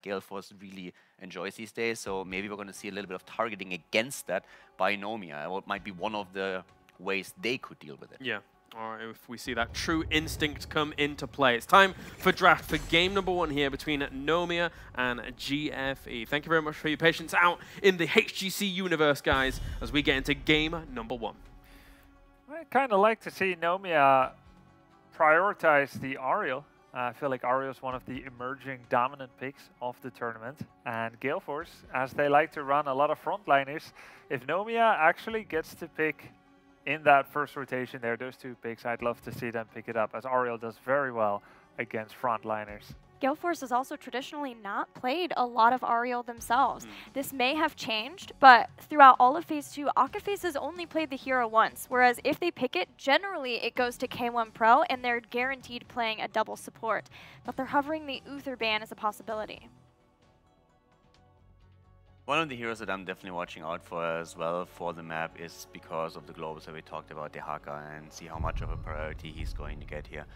Gale Force really enjoys these days. So maybe we're going to see a little bit of targeting against that by Nomia. What might be one of the ways they could deal with it. Yeah. Or if we see that true instinct come into play. It's time for draft for game number 1 here between Nomia and GFE. Thank you very much for your patience out in the HGC universe, guys, as we get into game number 1. I kind of like to see Nomia prioritize the Ariel. I feel like Ariel is one of the emerging dominant picks of the tournament. And Gale Force, as they like to run a lot of frontliners, if Nomia actually gets to pick in that first rotation there, those 2 picks, I'd love to see them pick it up, as Ariel does very well against frontliners. Gale Force has also traditionally not played a lot of Ariel themselves. This may have changed, but throughout all of Phase 2, Akaface has only played the hero once, whereas if they pick it, generally it goes to K1 Pro, and they're guaranteed playing a double support. But they're hovering the Uther ban as a possibility. One of the heroes that I'm definitely watching out for as well for the map is because of the globals that we talked about, Dehaka, and see how much of a priority he's going to get here.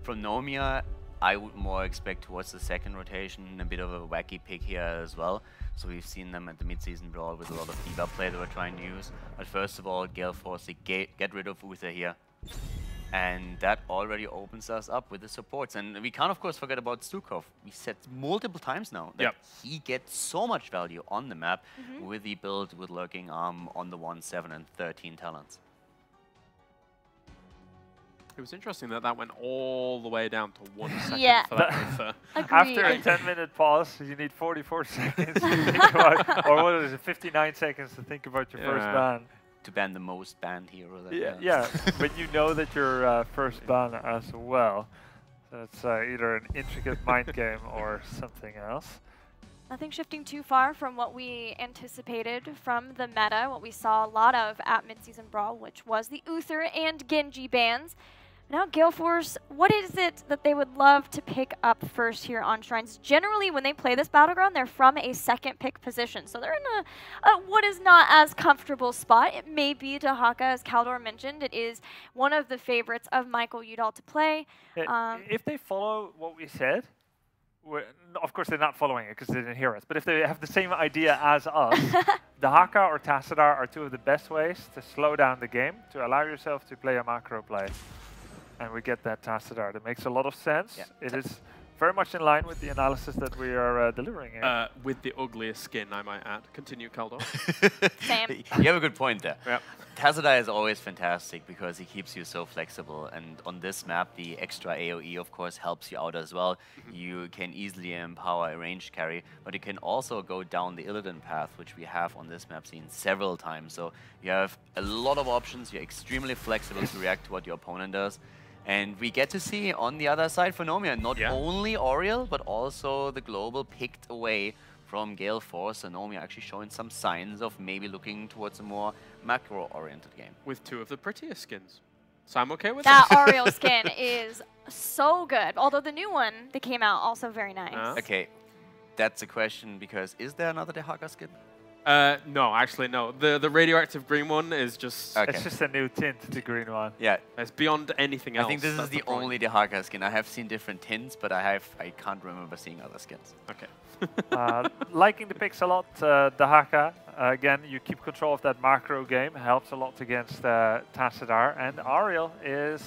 From Nomia, I would more expect towards the second rotation a bit of a wacky pick here as well. So we've seen them at the mid-season brawl with a lot of diva play that we're trying to use. But first of all, Gale Force, they get rid of Uther here. And that already opens us up with the supports. And we can't, of course, forget about Stukov. We said multiple times now that he gets so much value on the map with the build with Lurking Arm on the 1, 7, and 13 talents. It was interesting that that went all the way down to 1 second for that. After a 10-minute pause, you need 44 seconds to think about, or what is it, 59 seconds to think about your first ban. To ban the most banned hero. Yeah, but you know that you're first ban as well. So it's either an intricate mind game or something else. Nothing shifting too far from what we anticipated from the meta, what we saw a lot of at Mid-Season Brawl, which was the Uther and Genji bans. Now Gale Force, what is it that they would love to pick up first here on Shrines? Generally, when they play this Battleground, they're from a second pick position. So they're in a what is not as comfortable spot. It may be Dehaka, as Kaldor mentioned. It is one of the favorites of Michael Udall to play. If they follow what we said, of course they're not following it because they didn't hear us, but if they have the same idea as us, Dehaka or Tassadar are 2 of the best ways to slow down the game, to allow yourself to play a macro play. And we get that Tassadar. That makes a lot of sense. It is very much in line with the analysis that we are delivering here. With the ugliest skin, I might add. Continue, Kaldor. Sam. You have a good point there. Tassadar is always fantastic because he keeps you so flexible. And on this map, the extra AoE, of course, helps you out as well. You can easily empower a ranged carry, but you can also go down the Illidan path, which we have on this map seen several times. So you have a lot of options. You're extremely flexible to react to what your opponent does. And we get to see on the other side for Nomia, not only Oriel, but also the global picked away from Gale Force. And Nomia actually showing some signs of maybe looking towards a more macro-oriented game. With 2 of the prettiest skins. So I'm okay with that. That Oriel skin is so good. Although the new one that came out, also very nice. Okay, that's a question because is there another Dehaka skin? No, actually, no. The radioactive green one is just... It's just a new tint, the green one. Yeah. It's beyond anything else. I think this is the only Dehaka skin. I have seen different tints, but I can't remember seeing other skins. Okay. Liking the picks a lot, Dehaka. Again, you keep control of that macro game. Helps a lot against Tassadar. And Ariel is...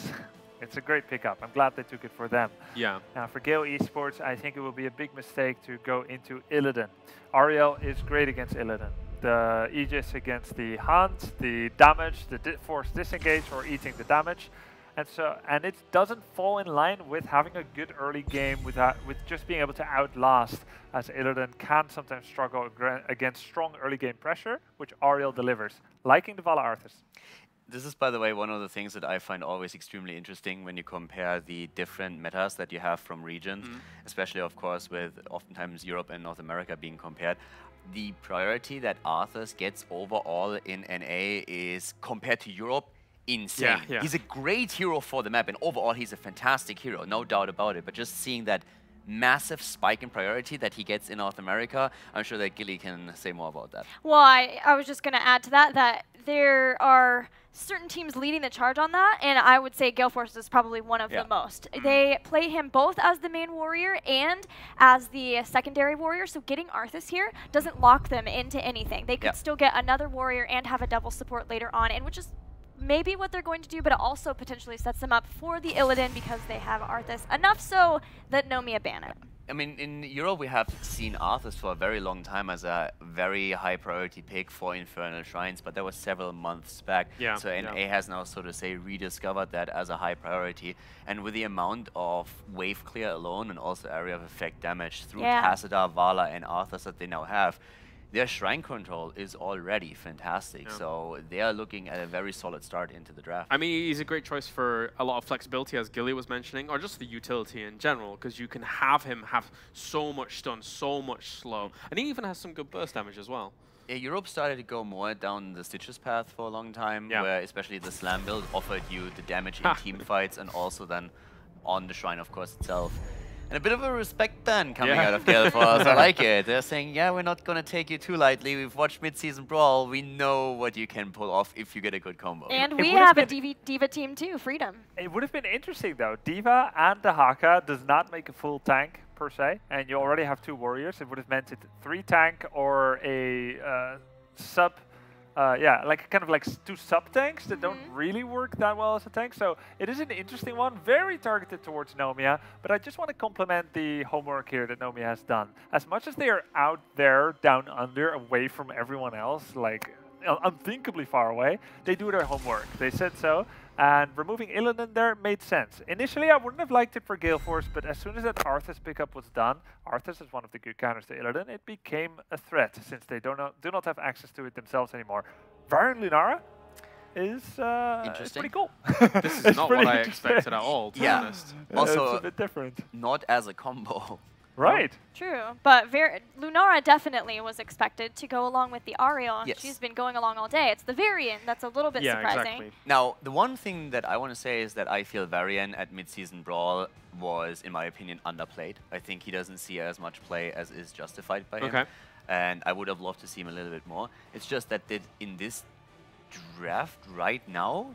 It's a great pickup. I'm glad they took it for them. Yeah. Now for Gale eSports, I think it will be a big mistake to go into Illidan. Ariel is great against Illidan. The Aegis against the Hunt, the damage, the force disengage or eating the damage. And it doesn't fall in line with having a good early game with just being able to outlast, as Illidan can sometimes struggle against strong early game pressure, which Ariel delivers, liking the Vala Arthas. This is, by the way, one of the things that I find always extremely interesting when you compare the different metas that you have from regions, especially, of course, with oftentimes Europe and North America being compared. The priority that Arthas gets overall in NA is, compared to Europe, insane. He's a great hero for the map, and overall he's a fantastic hero, no doubt about it. But just seeing that massive spike in priority that he gets in North America. I'm sure that Gilly can say more about that. Well, I was just going to add to that that there are certain teams leading the charge on that, and I would say Gale Force is probably one of the most. They play him both as the main warrior and as the secondary warrior, so getting Arthas here doesn't lock them into anything. They could still get another warrior and have a double support later on, and which is maybe what they're going to do, but it also potentially sets them up for the Illidan because they have Arthas, enough so that Nomia ban it. I mean, in Europe, we have seen Arthas for a very long time as a very high priority pick for Infernal Shrines, but that was several months back. So NA has now, so to say, rediscovered that as a high priority. And with the amount of wave clear alone and also area of effect damage through Tassadar, Vala, and Arthas that they now have, their shrine control is already fantastic, so they are looking at a very solid start into the draft. I mean, he's a great choice for a lot of flexibility, as Gilly was mentioning, or just the utility in general, because you can have him have so much stun, so much slow, and he even has some good burst damage as well. Yeah, Europe started to go more down the Stitches path for a long time, where especially the Slam build offered you the damage in team fights and also then on the shrine, of course, itself. And a bit of a respect then coming out of Gale Force. I like it. They're saying, yeah, we're not going to take you too lightly. We've watched mid-season Brawl. We know what you can pull off if you get a good combo. And we have a D.Va team too, Freedom. It would have been interesting though. D.Va and the Haka does not make a full tank per se, and you already have 2 warriors. It would have meant 3 tank or a sub. Like kind of like 2 sub-tanks that don't really work that well as a tank. So it is an interesting one, very targeted towards Nomia. But I just want to compliment the homework here that Nomia has done. As much as they are out there, down under, away from everyone else, like unthinkably far away, they do their homework. They said so. And removing Illidan there made sense. Initially, I wouldn't have liked it for Gale Force, but as soon as that Arthas pickup was done, Arthas is one of the good counters to Illidan, it became a threat, since they do not have access to it themselves anymore. Varian Lunara is pretty cool. This is not what I expected at all, to be honest. Also, it's a bit different. Not as a combo. Right. True, but Lunara definitely was expected to go along with the Ariel. Yes. She's been going along all day. It's the Varian that's a little bit surprising. Exactly. Now, the one thing that I want to say is that I feel Varian at mid-season Brawl was, in my opinion, underplayed. I think he doesn't see as much play as is justified by him. And I would have loved to see him a little bit more. It's just that in this draft right now,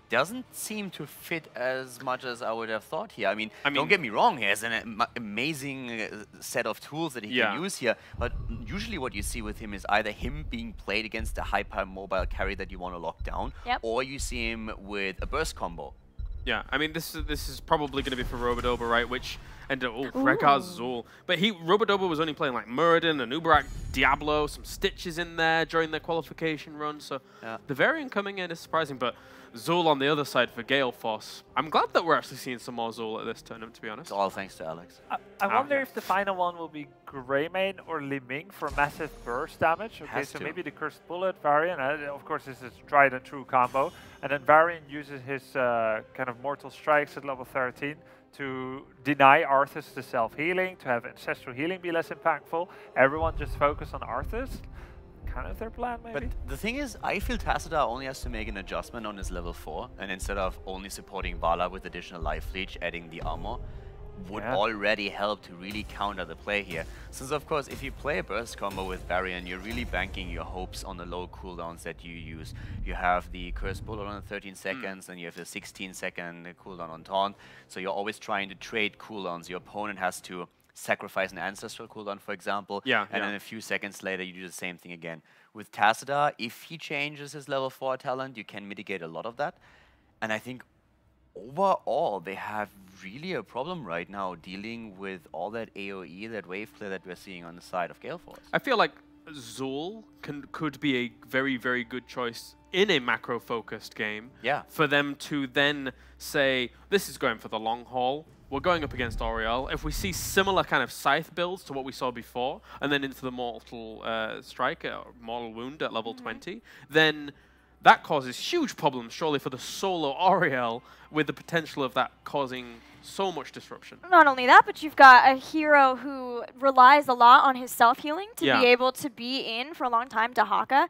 doesn't seem to fit as much as I would have thought here. I mean don't get me wrong, he has an amazing set of tools that he can use here, but usually what you see with him is either him being played against a hyper-mobile carry that you want to lock down, or you see him with a burst combo. Yeah, I mean, this is probably going to be for Robodoba, right? Which ended up, Rek'Ar Zul. But Robodoba was only playing like Muradin, and Ubarak, Diablo, some Stitches in there during their qualification run. So the variant coming in is surprising, but Zul on the other side for Gale Force. I'm glad that we're actually seeing some more Zul at this tournament, to be honest. It's all thanks to Alex. I wonder if the final one will be Greymane or Liming for massive burst damage. Okay, so maybe the Cursed Bullet, Varian. Of course, this is tried and true combo. And then Varian uses his kind of Mortal Strikes at level 13 to deny Arthas the self-healing, to have Ancestral Healing be less impactful. Everyone just focus on Arthas. Kind of their plan, maybe. But the thing is, I feel Tassadar only has to make an adjustment on his level 4, and instead of only supporting Vala with additional life leech, adding the armor, would already help to really counter the play here. Since of course, if you play a burst combo with Varian, you're really banking your hopes on the low cooldowns that you use. You have the Cursed Bullet on 13 seconds, and you have the 16-second cooldown on Taunt, so you're always trying to trade cooldowns. Your opponent has to sacrifice an ancestral cooldown, for example, and then a few seconds later you do the same thing again. With Tassadar, if he changes his level 4 talent, you can mitigate a lot of that. And I think overall, they have really a problem right now dealing with all that AoE, that wave clear that we're seeing on the side of Gale Force. I feel like Zul could be a very, very good choice in a macro-focused game for them to then say, this is going for the long haul. We're going up against Oriel. If we see similar kind of Scythe builds to what we saw before, and then into the Mortal Strike, or Mortal Wound at level 20, then that causes huge problems, surely, for the solo Oriel, with the potential of that causing so much disruption. Not only that, but you've got a hero who relies a lot on his self-healing to be able to be in for a long time. Dahaka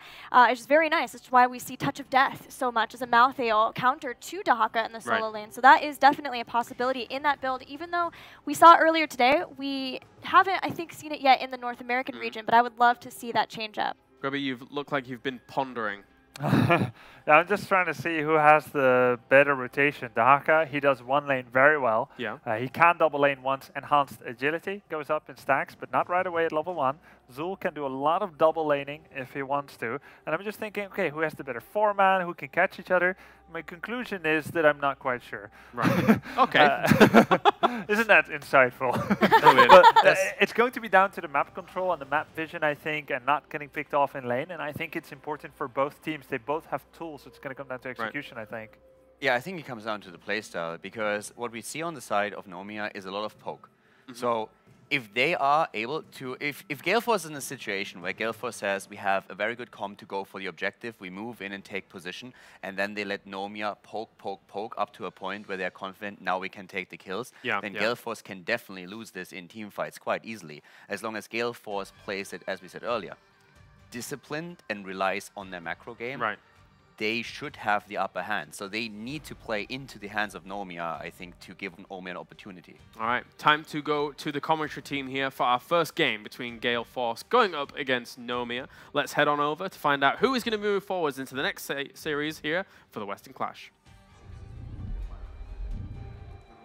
is very nice. That's why we see Touch of Death so much as a Malthael counter to Dahaka in the solo lane. So that is definitely a possibility in that build, even though we saw earlier today, we haven't, I think, seen it yet in the North American region, but I would love to see that change up. Grubby, you look like you've been pondering. Yeah, I'm just trying to see who has the better rotation. Dahaka, he does one lane very well. Yeah. He can double lane once. Enhanced agility goes up in stacks, but not right away at level 1. Zul can do a lot of double laning if he wants to. And I'm just thinking, okay, who has the better 4-man, who can catch each other? My conclusion is that I'm not quite sure. Right. Okay. Isn't that insightful? But it's going to be down to the map control and the map vision, I think, and not getting picked off in lane. And I think it's important for both teams. They both have tools, so it's going to come down to execution, I think. Yeah, I think it comes down to the playstyle, because what we see on the side of Nomia is a lot of poke. So if they are able to, if Gale Force is in a situation where Gale Force says we have a very good comp to go for the objective, we move in and take position, and then they let Nomia poke up to a point where they're confident now we can take the kills, then Gale Force can definitely lose this in team fights quite easily, as long as Gale Force plays it, as we said earlier, disciplined and relies on their macro game. Right. They should have the upper hand. So they need to play into the hands of Nomia, I think, to give Nomia an opportunity. All right, time to go to the commentary team here for our first game between Gale Force going up against Nomia. Let's head on over to find out who is going to move forwards into the next series here for the Western Clash.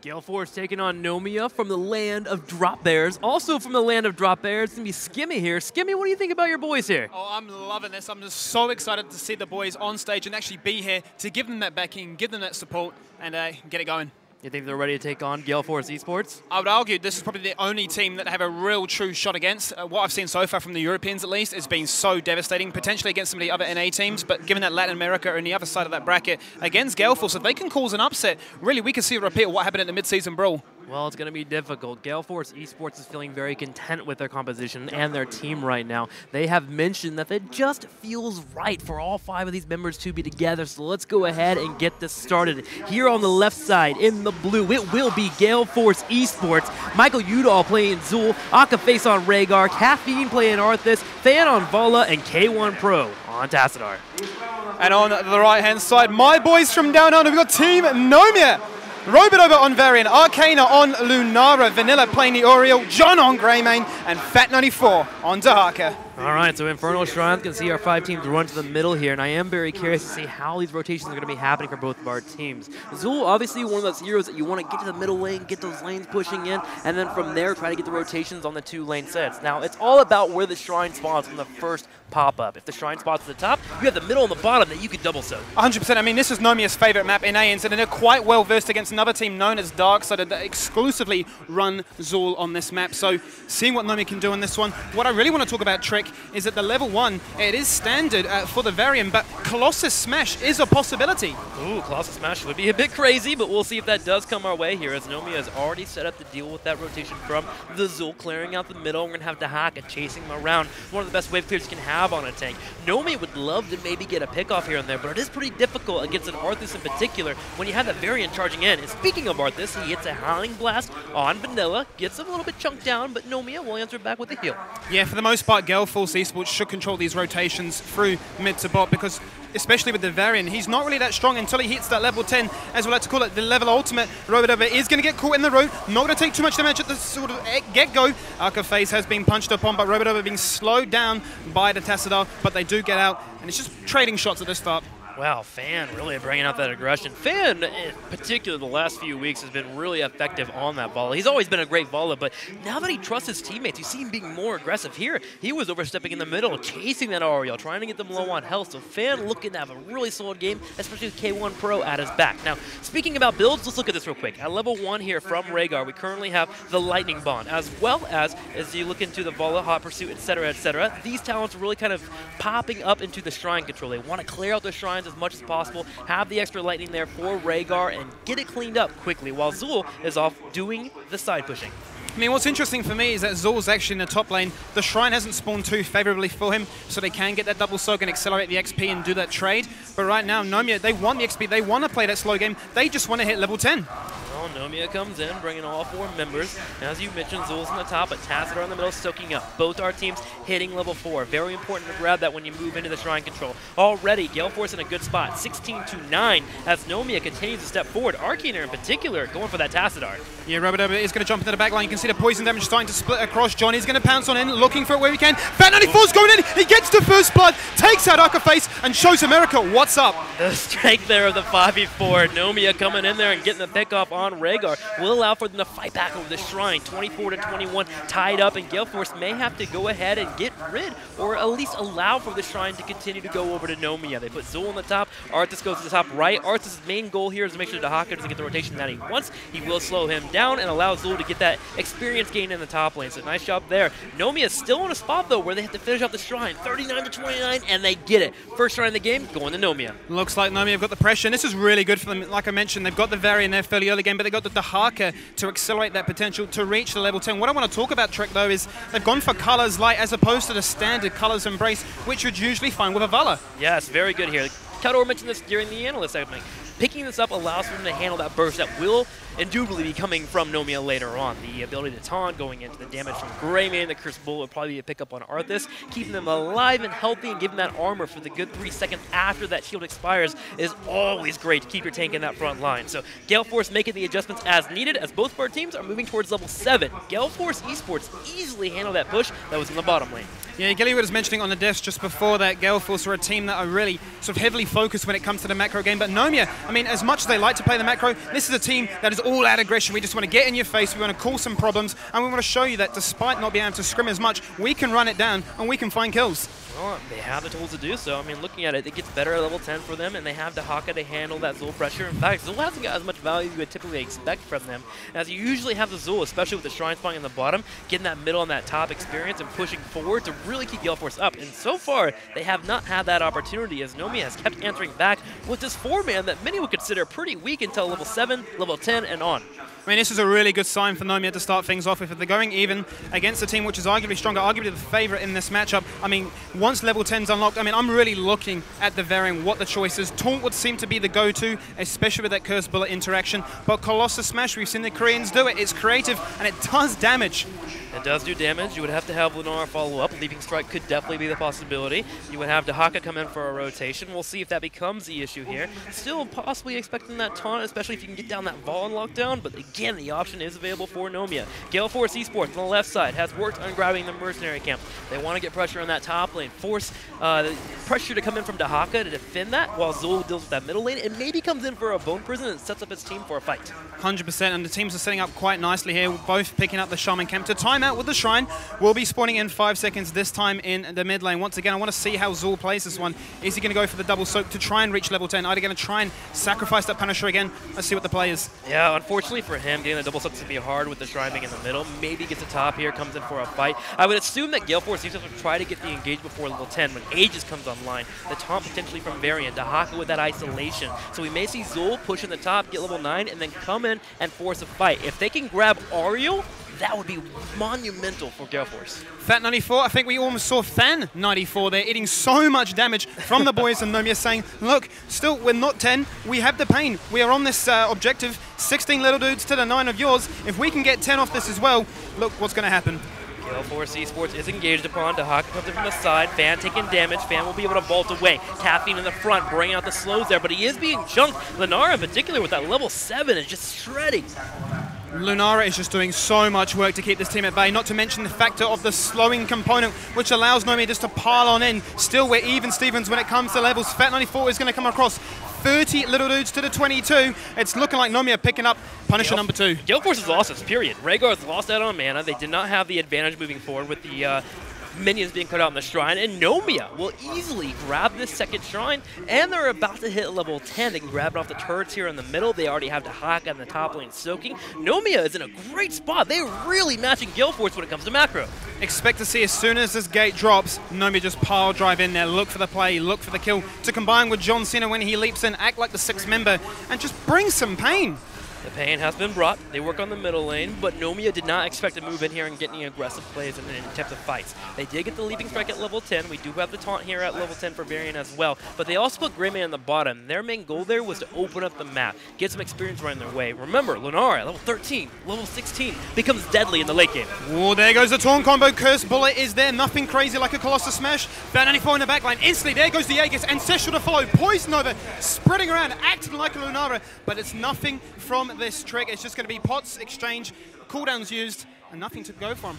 Gale Force taking on Nomia from the land of Drop Bears. Also from the land of Drop Bears, it's going to be Skimmy here. Skimmy, what do you think about your boys here? Oh, I'm loving this. I'm just so excited to see the boys on stage and actually be here to give them that backing, give them that support, and get it going. You think they're ready to take on Gale Force eSports? I would argue this is probably the only team that have a real true shot against. What I've seen so far from the Europeans, at least, has been so devastating, potentially against some of the other NA teams, but given that Latin America are on the other side of that bracket against Gale Force, if they can cause an upset, really we could see a repeat of what happened at the mid-season brawl. Well, it's going to be difficult. Gale Force eSports is feeling very content with their composition and their team right now. They have mentioned that it just feels right for all 5 of these members to be together. So let's go ahead and get this started. Here on the left side, in the blue, it will be Gale Force eSports. Michael Udall playing Zul, Akaface on Rhaegar, Caffeine playing Arthas, Fan on Vala, and K1 Pro on Tassadar. And on the right-hand side, my boys from down under, we've got Team Nomia. Robodover on Varian, Arcana on Lunara, Vanilla playing the Oriole, John on Greymane, and Fat94 on Dahaka. All right, so Infernal Shrines can see our 5 teams run to the middle here, and I am very curious to see how these rotations are going to be happening for both of our teams. Zul, obviously one of those heroes that you want to get to the middle lane, get those lanes pushing in, and then from there try to get the rotations on the 2 lane sets. Now, it's all about where the shrine spawns from the first pop-up. If the shrine spots at the top, you have the middle and the bottom that you could double soak. 100%. I mean, this is Nomia's favorite map in ANZ, and they're quite well versed against another team known as Darkside that exclusively run Zul on this map. So seeing what Nomia can do on this one. What I really want to talk about, Trick, is that the level 1, it is standard for the Varian, but Colossus Smash is a possibility. Ooh, Colossus Smash would be a bit crazy, but we'll see if that does come our way here, as Nomia has already set up to deal with that rotation from the Zul, clearing out the middle. We're going to have Dahaka chasing him around. One of the best wave clears you can have on a tank. Nomia would love to maybe get a pick off here and there, but it is pretty difficult against an Arthas in particular when you have that Varian charging in. And speaking of Arthas, he hits a Howling Blast on Vanilla, gets a little bit chunked down, but Nomia will answer back with a heal. Yeah, for the most part, Gale Force eSports should control these rotations through mid to bot, because especially with the Varian, he's not really that strong until he hits that level 10, as we like to call it, the level ultimate. Robodover is going to get caught in the road, not going to take too much damage at the sort of get-go. Akaface has been punched upon, but Robodover being slowed down by the Tassadar, but they do get out, and it's just trading shots at the start. Wow, Fan really bringing out that aggression. Fan, in particular, the last few weeks has been really effective on that Vala. He's always been a great Vala, but now that he trusts his teammates, you see him being more aggressive here. He was overstepping in the middle, chasing that Ariel, trying to get them low on health. So Fan looking to have a really solid game, especially with K1 Pro at his back. Now, speaking about builds, let's look at this real quick. At level 1 here from Rhaegar, we currently have the Lightning Bond, as well as you look into the Vala, Hot Pursuit, etc., etc. These talents are really kind of popping up into the shrine control. They want to clear out the shrines as much as possible, have the extra lightning there for Rhaegar, and get it cleaned up quickly, while Zul is off doing the side pushing. I mean, what's interesting for me is that Zul's actually in the top lane. The shrine hasn't spawned too favorably for him, so they can get that double soak and accelerate the XP and do that trade. But right now, Nomia, they want the XP. They want to play that slow game. They just want to hit level 10. Well, Nomia comes in, bringing all 4 members. As you mentioned, Zul's on the top, but Tassadar in the middle, soaking up. Both our teams hitting level 4. Very important to grab that when you move into the Shrine control. Already, Gale Force in a good spot, 16-9, as Nomia continues to step forward. Arcaner in particular going for that Tassadar. Yeah, Robert is going to jump into the back line. You can see the poison damage starting to split across. Johnny's going to pounce on in, looking for it where he can. Fat94's going in. He gets to first blood, takes out Face, and shows America what's up. The strength there of the 5v4. Nomia coming in there and getting the pick off on Rhaegar will allow for them to fight back over the Shrine. 24-21 tied up, and Gale Force may have to go ahead and get rid, or at least allow for the Shrine to continue to go over to Nomia. They put Zul on the top. Arthas goes to the top right. Arthas' main goal here is to make sure Dahaka doesn't get the rotation that he wants. He will slow him down and allow Zul to get that experience gain in the top lane. So nice job there. Nomia is still in a spot, though, where they have to finish off the Shrine. 39-29, and they get it. First Shrine of the game, going to Nomia. Looks like Nomia have got the pressure, and this is really good for them. Like I mentioned, they've got the Vari in their fairly early game, but they've got the Dahaka to accelerate that potential to reach the level 10. What I want to talk about, Trek, though, is they've gone for Colors Light as opposed to the standard Colors Embrace, which you'd usually find with a Vala. Yes, very good here. Keldor mentioned this during the analyst segment. Picking this up allows for them to handle that burst that will indubitably be coming from Nomia later on. The ability to taunt, going into the damage from Greymane, the Cursed Bullet would probably be a pickup on Arthas. Keeping them alive and healthy and giving that armor for the good 3 seconds after that shield expires is always great to keep your tank in that front line. So Gale Force making the adjustments as needed, as both of our teams are moving towards level 7. Gale Force eSports easily handled that push that was in the bottom lane. Yeah, Gilly was mentioning on the desk just before that Gale Force are a team that are really sort of heavily focused when it comes to the macro game. But Nomia, I mean, as much as they like to play the macro, this is a team that is all out aggression. We just want to get in your face, we want to cause some problems, and we want to show you that despite not being able to scrim as much, we can run it down and we can find kills. Well, they have the tools to do so. I mean, looking at it, it gets better at level 10 for them, and they have Dahaka to handle that Zul pressure. In fact, Zul hasn't got as much value as you would typically expect from them, as you usually have the Zul, especially with the Shrine spawning in the bottom, getting that middle and that top experience and pushing forward to really keep Gale Force up. And so far, they have not had that opportunity, as Nomia has kept answering back with this 4-man that many would consider pretty weak until level 7, level 10, and on. I mean, this is a really good sign for Nomia to start things off with. If they're going even against a team which is arguably stronger, arguably the favorite in this matchup, I mean, once level 10's unlocked, I mean, I'm really looking at the varying what the choice is. Taunt would seem to be the go-to, especially with that Cursed Bullet interaction. But Colossus Smash, we've seen the Koreans do it. It's creative, and it does damage. It does do damage. You would have to have Lunara follow up. Leaping Strike could definitely be the possibility. You would have Dahaka come in for a rotation. We'll see if that becomes the issue here. Still possibly expecting that taunt, especially if you can get down that Vaughn lockdown. But again, the option is available for Nomia. Gale Force eSports on the left side has worked on grabbing the Mercenary camp. They want to get pressure on that top lane. Force the pressure to come in from Dahaka to defend that while Zul deals with that middle lane and maybe comes in for a Bone Prison and sets up his team for a fight. 100%, and the teams are setting up quite nicely here, both picking up the Shaman camp to time out with the Shrine. We'll be spawning in 5 seconds this time in the mid lane. Once again, I want to see how Zul plays this one. Is he going to go for the double soak to try and reach level 10? Are they going to try and sacrifice that Punisher again? Let's see what the play is. Yeah, unfortunately for him, getting the double soak's going to be hard with the Shrine being in the middle. Maybe gets a top here, comes in for a fight. I would assume that Gale Force seems to have to try to get the engage before level 10 when Aegis comes online. The taunt potentially from Varian, Dahaka with that isolation. So we may see Zul push in the top, get level 9, and then come in and force a fight. If they can grab Ariel, that would be monumental for Gale Force. Fat94, I think we almost saw Fan94 there, eating so much damage from the boys, and Nomia saying, look, still, we're not 10, we have the pain. We are on this objective, 16 little dudes to the 9 of yours. If we can get 10 off this as well, look what's going to happen. Gale Force eSports is engaged upon. Dahaka comes in from the side. Fan taking damage. Fan will be able to vault away. Caffeine in the front, bringing out the slows there, but he is being chunked. Lunara in particular with that level 7 is just shredding. Lunara is just doing so much work to keep this team at bay, not to mention the factor of the slowing component, which allows Nomia just to pile on in. Still, we're even Stevens when it comes to levels. Fat94 is going to come across 30 little dudes to the 22. It's looking like Nomia picking up Punisher number 2. Gale Force has lost this, period. Rhaegar's lost out on mana. They did not have the advantage moving forward with the minions being cut out in the Shrine, and Nomia will easily grab this second Shrine, and they're about to hit level 10. They can grab it off the turrets here in the middle. They already have Dahaka in the top lane soaking. Nomia is in a great spot. They're really matching Gale Force when it comes to macro. Expect to see as soon as this gate drops, Nomia just pile drive in there, look for the play, look for the kill, to combine with John Cena when he leaps in, act like the 6th member, and just bring some pain. The pain has been brought. They work on the middle lane, but Nomia did not expect to move in here and get any aggressive plays in types of fights. They did get the leaping strike at level 10. We do have the taunt here at level 10 for Varian as well, but they also put Greymane on the bottom. Their main goal there was to open up the map, get some experience running their way. Remember, Lunara, level 13, level 16, becomes deadly in the late game. Oh, there goes the taunt combo. Curse Bullet is there. Nothing crazy like a Colossus Smash. Bat94 in the backline. Instantly, there goes the Aegis. Ancestral to follow. Poison Nova spreading around, acting like a Lunara, but it's nothing from this trick. It's just going to be pots, exchange, cooldowns used, and nothing to go from.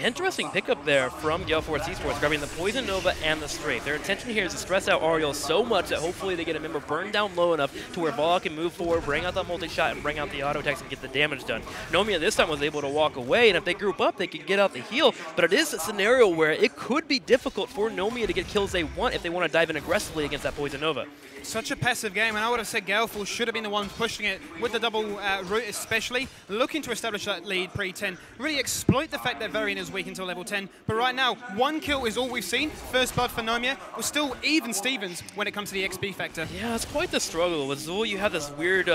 Interesting pickup there from Gale Force eSports, grabbing the Poison Nova and the Strafe. Their intention here is to stress out Ariel so much that hopefully they get a member burned down low enough to where Vala can move forward, bring out that multi-shot, and bring out the auto attacks and get the damage done. Nomia this time was able to walk away, and if they group up, they could get out the heal, but it is a scenario where it could be difficult for Nomia to get kills they want if they want to dive in aggressively against that Poison Nova. Such a passive game, and I would have said Gale Force should have been the one pushing it with the double route especially, looking to establish that lead pre-10, really exploit the fact that Varian is weak until level 10, but right now, 1 kill is all we've seen. First blood for Nomia. We're still even Stevens when it comes to the XP factor. Yeah, it's quite the struggle. With Zul, you have this weird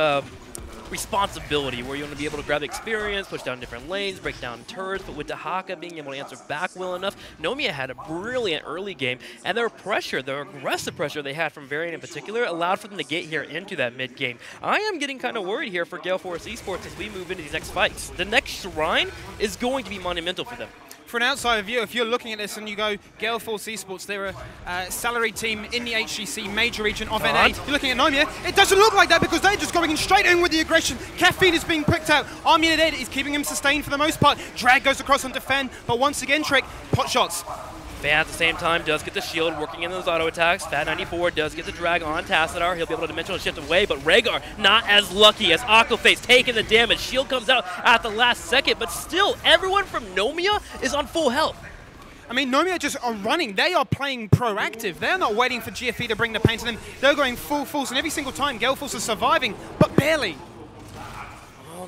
responsibility where you want to be able to grab experience, push down different lanes, break down turrets, but with Dahaka being able to answer back well enough, Nomia had a brilliant early game, and their pressure, their aggressive pressure they had from Varian in particular, allowed for them to get here into that mid game. I am getting kind of worried here for Gale Force eSports as we move into these next fights. The next Shrine is going to be monumental for them. For an outsider view, if you're looking at this and you go, Gale Force eSports, they're a salaried team in the HGC major region of NA. You're looking at Nomia, it doesn't look like that because they're just going straight in with the aggression. Caffeine is being pricked out. Army Dead is keeping him sustained for the most part. Drag goes across onto Fen, but once again, Trick, pot shots. Fan at the same time does get the shield, working in those auto attacks. Fat94 does get the drag on Tassadar. He'll be able to dimensional shift away, but Rhaegar not as lucky as Aquaface taking the damage. Shield comes out at the last second, but still, everyone from Nomia is on full health. I mean, Nomia just are running. They are playing proactive. They're not waiting for GFE to bring the pain to them. They're going full force, and every single time, Gale Force is surviving, but barely.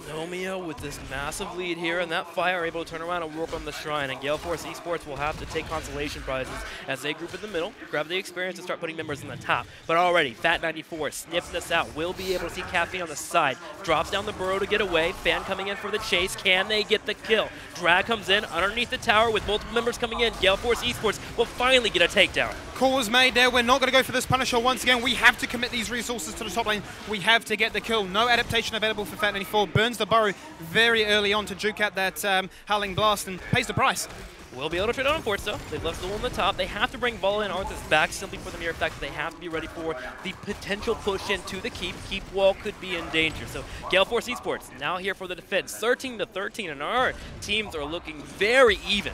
Nomia with this massive lead here, and that fire are able to turn around and work on the Shrine, and Gale Force eSports will have to take consolation prizes as they group in the middle, grab the experience, and start putting members in the top. But already, Fat94 sniffing this out, will be able to see Caffeine on the side, drops down the burrow to get away, Fan coming in for the chase, can they get the kill? Drag comes in underneath the tower with multiple members coming in, Gale Force eSports will finally get a takedown. Call was made there. We're not going to go for this Punisher once again. We have to commit these resources to the top lane. We have to get the kill. No adaptation available for Fat94. Burns the burrow very early on to juke out that Howling Blast and pays the price. We'll be able to trade on Forts though. They've left the one on the top. They have to bring Vala and Arthas back simply for the mere fact that they have to be ready for the potential push into the keep. Keep wall could be in danger. So Gale Force eSports now here for the defense. 13-13, and our teams are looking very even.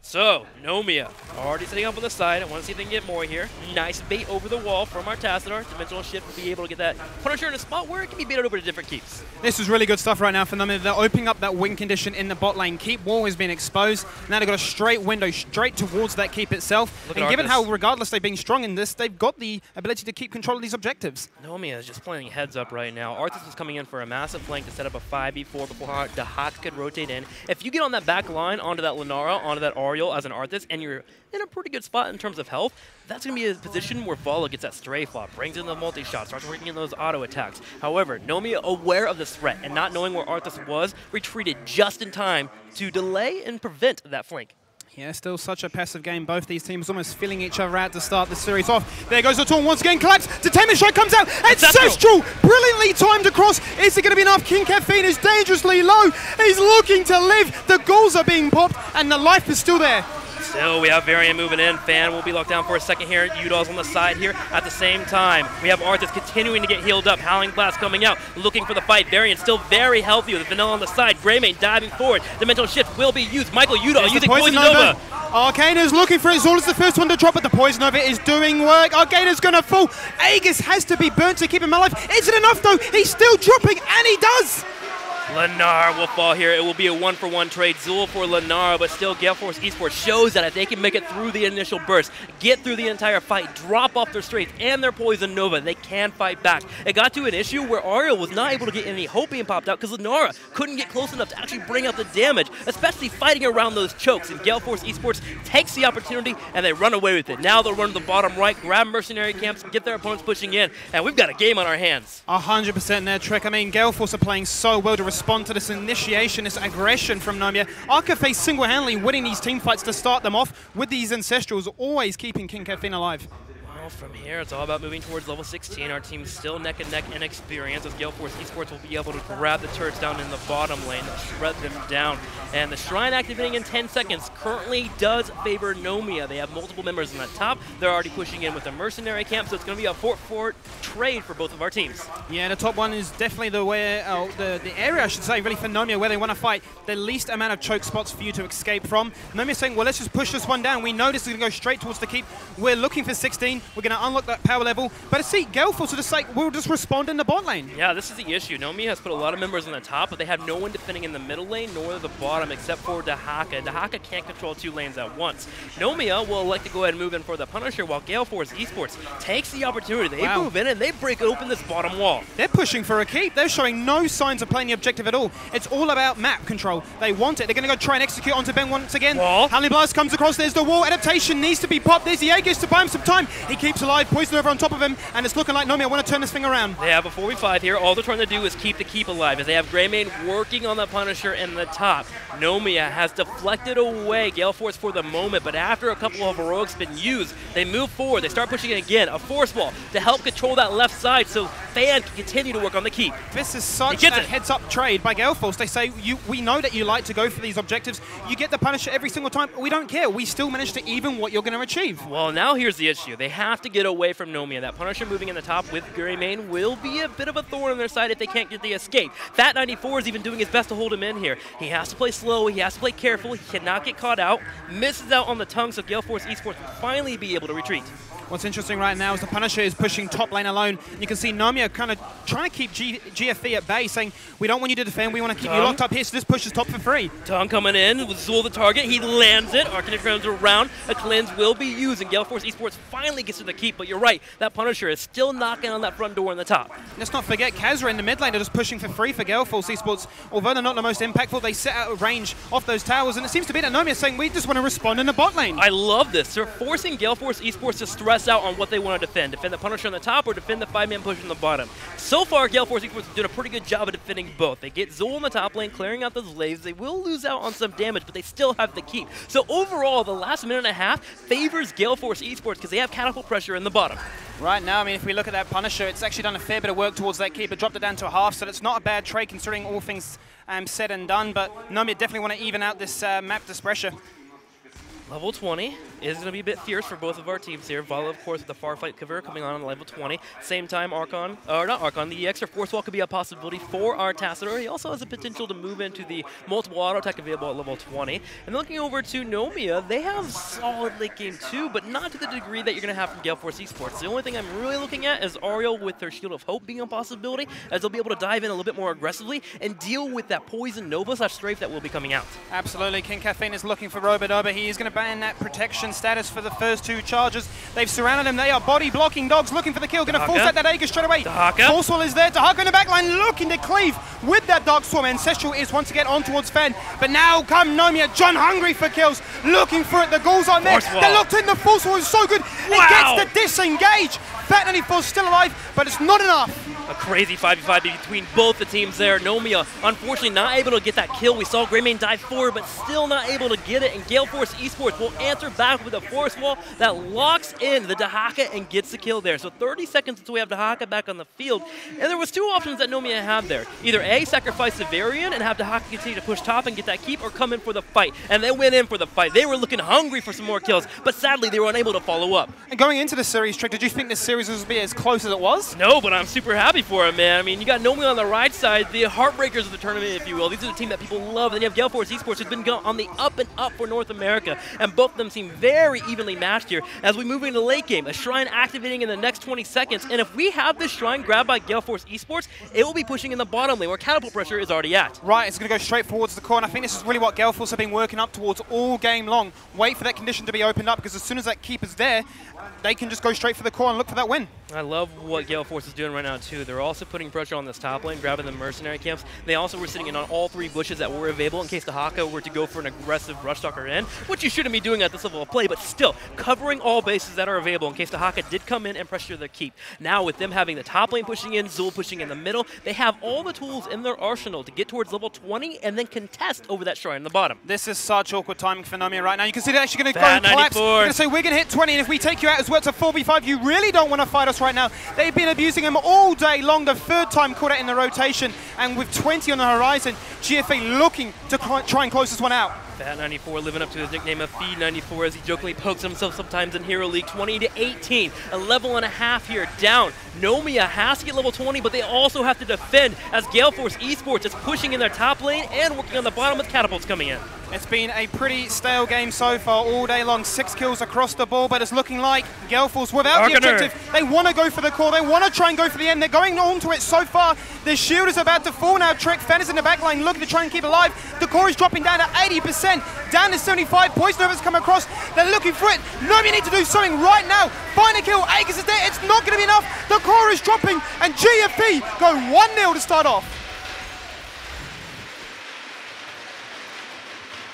So, Nomia already setting up on the side. I want to see if they can get more here. Nice bait over the wall from our Tassadar. Dimensional shift will be able to get that Punisher in a spot where it can be baited over to different keeps. This is really good stuff right now for Nomia. They're opening up that win condition in the bot lane. Keep wall has been exposed. Now they've got a straight window straight towards that keep itself. And given how, regardless they've been strong in this, they've got the ability to keep control of these objectives. Nomia is just playing heads up right now. Arthas was coming in for a massive flank to set up a 5v4 before the Hawk could rotate in. If you get on that back line onto that Lunara, onto that Ariel as an Arthas, and you're in a pretty good spot in terms of health, that's going to be a position where Vala gets that stray flop, brings in the multi-shot, starts working in those auto attacks. However, Nomia, aware of this threat and not knowing where Arthas was, retreated just in time to delay and prevent that flank. Yeah, still such a passive game. Both these teams almost filling each other out to start the series off. There goes the taunt once again. Collapse. Detainment strike comes out. Ancestral. Brilliantly timed across. Is it going to be enough? King Caffeine is dangerously low. He's looking to live. The goals are being popped, and the life is still there. Still, we have Varian moving in. Fan will be locked down for a second here. Udall's on the side here. At the same time, we have Arthas continuing to get healed up. Howling Blast coming out, looking for the fight. Varian still very healthy with Vanilla on the side. Greymane diving forward. The mental shift will be used. Michael Udall using Poison Nova. Arcana is looking for it. Zul is the first one to drop, but the Poison Nova is doing work. Arcana's going to fall. Aegis has to be burnt to keep him alive. Is it enough, though? He's still dropping, and he does. Lennar will fall here. It will be a 1-for-1 trade. Zul for Lennar, but still Gale Force eSports shows that if they can make it through the initial burst, get through the entire fight, drop off their strength and their Poison Nova, they can fight back. It got to an issue where Ariel was not able to get any hope being popped out because Lennar couldn't get close enough to actually bring out the damage, especially fighting around those chokes. And Gale Force eSports takes the opportunity and they run away with it. Now they'll run to the bottom right, grab mercenary camps, get their opponents pushing in, and we've got a game on our hands. 100% there, Trick. I mean, Gale Force are playing so well to respond to this initiation, this aggression from Nomia. Arcafe single-handedly winning these team fights to start them off with these Ancestrals, always keeping King Caffeine alive. From here, it's all about moving towards level 16. Our team's still neck and neck in experience, as Gale Force eSports will be able to grab the turrets down in the bottom lane, shred them down. And the Shrine activating in 10 seconds currently does favor Nomia. They have multiple members on the top. They're already pushing in with the mercenary camp, so it's going to be a 4-4 trade for both of our teams. Yeah, the top one is definitely the area, I should say, really for Nomia, where they want to fight the least amount of choke spots for you to escape from. Nomia's saying, well, let's just push this one down. We know this is going to go straight towards the keep. We're looking for 16. We're going to unlock that power level. But see, Gale Force are just like, we'll just respond in the bot lane. Yeah, this is the issue. Nomia has put a lot of members on the top, but they have no one defending in the middle lane nor the bottom except for Dahaka. Dahaka can't control 2 lanes at once. Nomia will elect to go ahead and move in for the Punisher while Gale Force eSports takes the opportunity. They move in and they break open this bottom wall. They're pushing for a keep. They're showing no signs of playing the objective at all. It's all about map control. They want it. They're going to go try and execute onto Ben once again. Howling Blast comes across. There's the wall. Adaptation needs to be popped. There's the Aegis to buy him some time. He keeps alive. Poison over on top of him, and it's looking like Nomia want to turn this thing around. They have a 4v5 here. All they're trying to do is keep the keep alive as they have Greymane working on the Punisher in the top. Nomia has deflected away Gale Force for the moment, but after a couple of heroics have been used, they move forward. They start pushing it again. A force wall to help control that left side so Fan can continue to work on the keep. This is such a heads-up trade by Gale Force. They say, we know that you like to go for these objectives. You get the Punisher every single time. We don't care. We still manage to even what you're going to achieve. Well, now here's the issue. They have to get away from Nomia. That Punisher moving in the top with Greymane will be a bit of a thorn on their side if they can't get the escape. Fat 94 is even doing his best to hold him in here. He has to play slow. He has to play careful. He cannot get caught out. Misses out on the tongue, so Gale Force eSports will finally be able to retreat. What's interesting right now is the Punisher is pushing top lane alone. You can see Nomia kind of trying to keep GFV at bay, saying, we don't want you to defend, we want to keep you locked up here, so this pushes top for free. Tongue coming in with Zul the target. He lands it. Arcanine rounds around. A cleanse will be used, and Gale Force eSports finally gets to the keep, but you're right, that Punisher is still knocking on that front door in the top. Let's not forget, Kazra in the mid lane are just pushing for free for Gale Force eSports. Although they're not the most impactful, they set out of range off those towers, and it seems to be that Nomia is saying, we just want to respond in the bot lane. I love this. They're forcing Gale Force eSports to stress out on what they want to defend. Defend the Punisher on the top or defend the 5-man push on the bottom. So far, Gale Force eSports did a pretty good job of defending both. They get Zul in the top lane, clearing out those waves. They will lose out on some damage, but they still have the keep. So overall, the last minute and a half favors Gale Force eSports because they have catapult pressure in the bottom. Right now, I mean, if we look at that Punisher, it's actually done a fair bit of work towards that keep. It dropped it down to a half, so it's not a bad trade considering all things said and done, but Nomia definitely want to even out this map pressure. Level 20 is going to be a bit fierce for both of our teams here. Vala, of course, with the Farfight cover coming on level 20. Same time, the extra Force Wall could be a possibility for our Tassadar. He also has the potential to move into the multiple auto attack available at level 20. And looking over to Nomia, they have solid late game too, but not to the degree that you're going to have from Gale Force eSports. The only thing I'm really looking at is Ariel with their Shield of Hope being a possibility, as they'll be able to dive in a little bit more aggressively and deal with that Poison Nova / Strafe that will be coming out. Absolutely. King Caffeine is looking for Robodoba. He is going to ban that protection status for the first 2 charges. They've surrounded him. They are body blocking dogs looking for the kill. Going to force out that Aegis straight away. Force Wall is there. Dahaka in the backline looking to cleave with that Dark Swarm. Ancestral is once again on towards Fen. But now come Nomia. John hungry for kills. Looking for it. The ghouls aren't there. They're locked in. The Force Wall is so good. It gets the disengage. Fat 94 still alive, but it's not enough. A crazy 5v5 between both the teams there. Nomia, unfortunately, not able to get that kill. We saw Greymane dive forward, but still not able to get it. And Gale Force eSports will answer back with a Force Wall that locks in the Dahaka and gets the kill there. So 30 seconds until we have Dahaka back on the field. And there was 2 options that Nomia had there. Either A, sacrifice the Varian and have Dahaka continue to push top and get that keep, or come in for the fight. And they went in for the fight. They were looking hungry for some more kills, but sadly, they were unable to follow up. And going into the series, Trick, did you think this series would be as close as it was? No, but I'm super happy happy for him, man. I mean, you got Nomia on the right side, the heartbreakers of the tournament, if you will. These are the team that people love. Then you have Gale Force eSports, who's been on the up and up for North America, and both of them seem very evenly matched here. As we move into late game, a Shrine activating in the next 20 seconds, and if we have this Shrine grabbed by Gale Force eSports, it will be pushing in the bottom lane, where catapult pressure is already at. Right, it's going to go straight towards the core, and I think this is really what Gale Force have been working up towards all game long. Wait for that condition to be opened up, because as soon as that keeper's there, they can just go straight for the core and look for that win. I love what Gale Force is doing right now, too. They're also putting pressure on this top lane, grabbing the mercenary camps. They also were sitting in on all 3 bushes that were available in case the Haka were to go for an aggressive rush stalker in, which you shouldn't be doing at this level of play, but still, covering all bases that are available in case the Haka did come in and pressure their keep. Now, with them having the top lane pushing in, Zul pushing in the middle, they have all the tools in their arsenal to get towards level 20 and then contest over that Shrine in the bottom. This is such awkward timing for Nomia right now. You can see they're actually going to go and collapse. They're going to say, we're going to hit 20, and if we take you out as well to 4v5, you really don't want to fight us right now. They've been abusing him all day long, the 3rd time caught out in the rotation, and with 20 on the horizon, GFA looking to try and close this one out. Fat94 living up to his nickname of Feed94 as he jokingly pokes himself sometimes in Hero League. 20-18, a level and a half here down. Nomia has to get level 20, but they also have to defend as Gale Force eSports is pushing in their top lane and working on the bottom with catapults coming in. It's been a pretty stale game so far all day long. 6 kills across the board, but it's looking like Gale Force without the objective. They want to go for the core. They want to try and go for the end. They're going on to it so far. The shield is about to fall now. Trick, Fen is in the back line looking to try and keep it alive. The core is dropping down to 80%, down to 75. Poison Nova's come across. They're looking for it. Nomia need to do something right now. Find a kill. Aegis is there. It's not going to be enough. The core is dropping, and GFP go 1-0 to start off.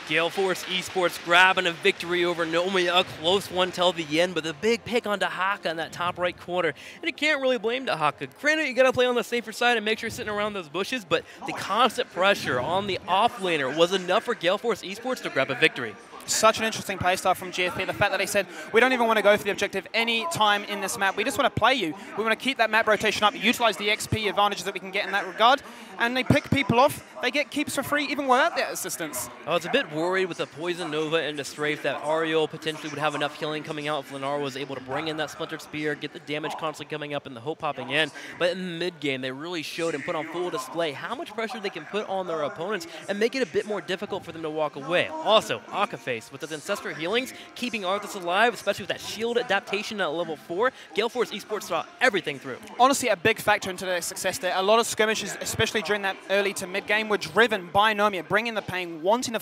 Gale Force eSports grabbing a victory over Nomia, a close one till the end, but the big pick on Dahaka in that top right corner. And you can't really blame Dahaka. Granted, you gotta play on the safer side and make sure you're sitting around those bushes, but the constant pressure on the offlaner was enough for Gale Force eSports to grab a victory. Such an interesting playstyle from GFP. The fact that they said, we don't even want to go for the objective any time in this map. We just want to play you. We want to keep that map rotation up, utilize the XP advantages that we can get in that regard. And they pick people off. They get keeps for free even without their assistance. I was a bit worried with the Poison Nova and the Strafe that Ariel potentially would have enough healing coming out if Lennar was able to bring in that Splintered Spear, get the damage constantly coming up and the hope popping in. But in the mid-game, they really showed and put on full display how much pressure they can put on their opponents and make it a bit more difficult for them to walk away. Also, Akaface with his Ancestor healings, keeping Arthas alive, especially with that shield adaptation at level 4. Gale Force eSports saw everything through. Honestly, a big factor into their success there. A lot of skirmishes, especially during that early to mid-game, were driven by Nomia, bringing the pain, wanting to